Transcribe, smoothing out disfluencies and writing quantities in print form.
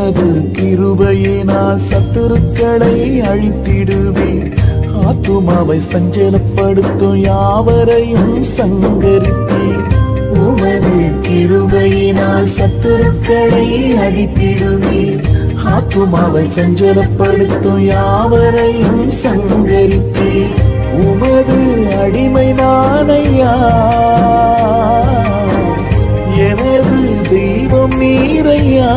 உமது கிருபையினால் சத்துருக்களை அழித்திடுவீர். ஆத்துமாவை சஞ்சலப்படுத்தும் யாவரையும் சங்கரித்தீர். உமது கிருபையினால் சத்துருக்களை அழித்திடுவீர். ஆத்துமாவை சஞ்சலப்படுத்தும் யாவரையும் சங்கரித்தீர். உமது அடிமை நானையா, எனது தெய்வம் நீரையா.